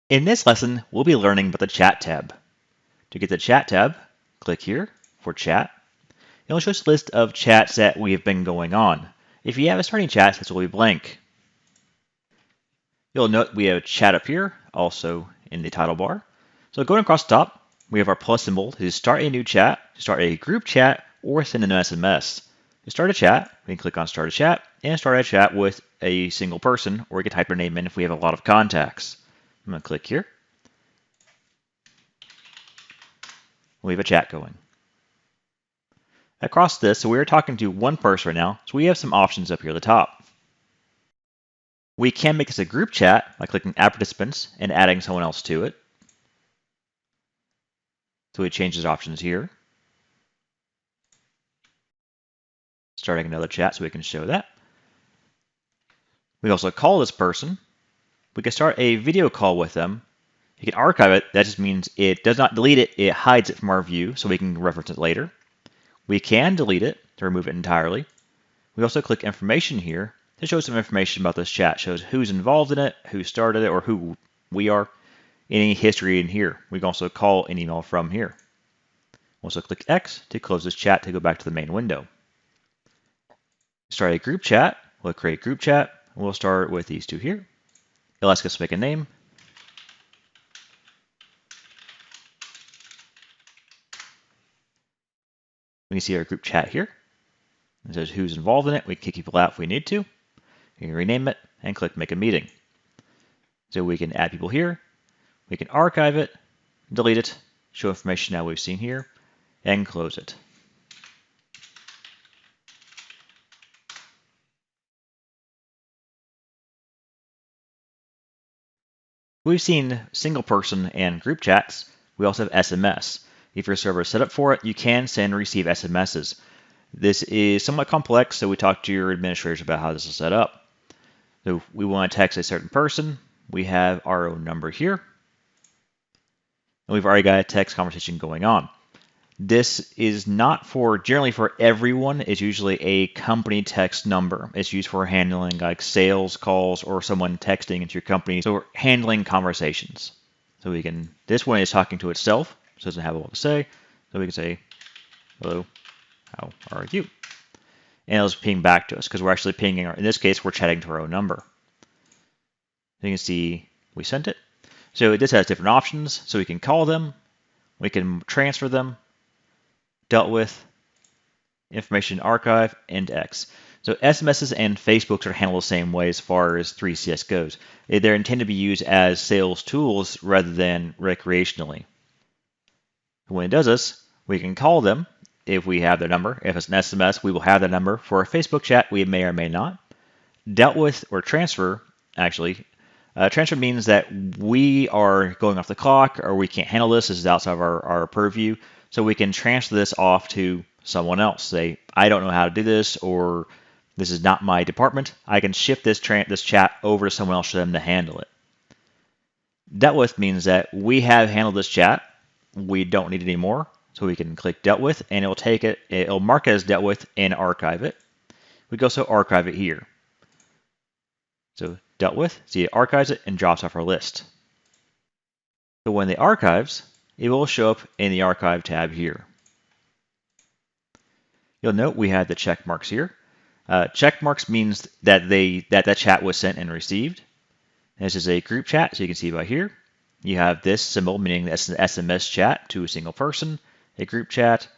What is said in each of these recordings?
In this lesson, we'll be learning about the Chat tab. To get the Chat tab, click here for Chat. It'll show us a list of chats that we have been going on. If you have a starting chat, this will be blank. You'll note we have Chat up here, also in the title bar. So going across the top, we have our plus symbol to start a new chat, to start a group chat, or send an SMS. To start a chat, we can click on Start a Chat, and start a chat with a single person, or we can type our name in if we have a lot of contacts. I'm going to click here. We have a chat going. Across this, so we're talking to one person right now, so we have some options up here at the top. We can make this a group chat by clicking Add Participants and adding someone else to it. So we change those options here. Starting another chat so we can show that. We also call this person. We can start a video call with them. You can archive it. That just means it does not delete it. It hides it from our view so we can reference it later. We can delete it to remove it entirely. We also click information here to show some information about this chat. It shows who's involved in it, who started it, or who we are. Any history in here. We can also call an email from here. Also click X to close this chat to go back to the main window. Start a group chat. We'll create group chat. We'll start with these two here. It'll ask us to make a name. We can see our group chat here. It says who's involved in it. We can kick people out if we need to. We can rename it and click Make a Meeting. So we can add people here. We can archive it, delete it, show information now we've seen here, and close it. We've seen single person and group chats. We also have SMS. If your server is set up for it, you can send and receive SMSs. This is somewhat complex, so we talk to your administrators about how this is set up. So if we want to text a certain person, we have our own number here. And we've already got a text conversation going on. This is not generally for everyone. It's usually a company text number. It's used for handling like sales calls or someone texting into your company. So we're handling conversations. So this one is talking to itself, so it doesn't have a lot to say. So we can say, hello, how are you? And it'll ping back to us because we're actually pinging, in this case, we're chatting to our own number. You can see we sent it. So this has different options. So we can call them, we can transfer them, dealt with, information archive, and X. So SMSs and Facebooks are handled the same way as far as 3CS goes. They're intended to be used as sales tools rather than recreationally. When it does this, we can call them if we have their number. If it's an SMS, we will have their number. For a Facebook chat, we may or may not. Dealt with or transfer, actually. Transfer means that we are going off the clock or we can't handle this. This is outside of our purview. So we can transfer this off to someone else. Say, I don't know how to do this, or this is not my department. I can shift this chat over to someone else for them to handle it. Dealt with means that we have handled this chat. We don't need it anymore. So we can click dealt with, and it'll mark it as dealt with and archive it. We can also archive it here. So dealt with, see it archives it and drops off our list. So when it archives, it will show up in the archive tab here. You'll note we have the check marks here. Check marks means that that chat was sent and received. And this is a group chat, so you can see by here. You have this symbol, meaning that's an SMS chat to a single person, a group chat,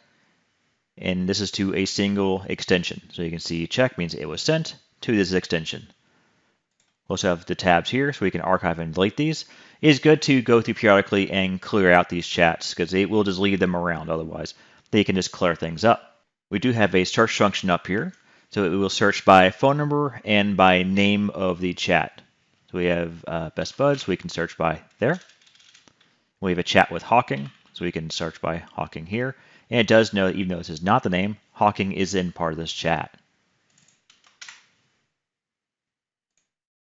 and this is to a single extension. So you can see check means it was sent to this extension. We also have the tabs here, so we can archive and delete these. It is good to go through periodically and clear out these chats, because they will just leave them around otherwise. They can just clear things up. We do have a search function up here, so it will search by phone number and by name of the chat. So we have Best Buds, we can search by there. We have a chat with Hawking, so we can search by Hawking here. And it does know that even though this is not the name, Hawking is in part of this chat.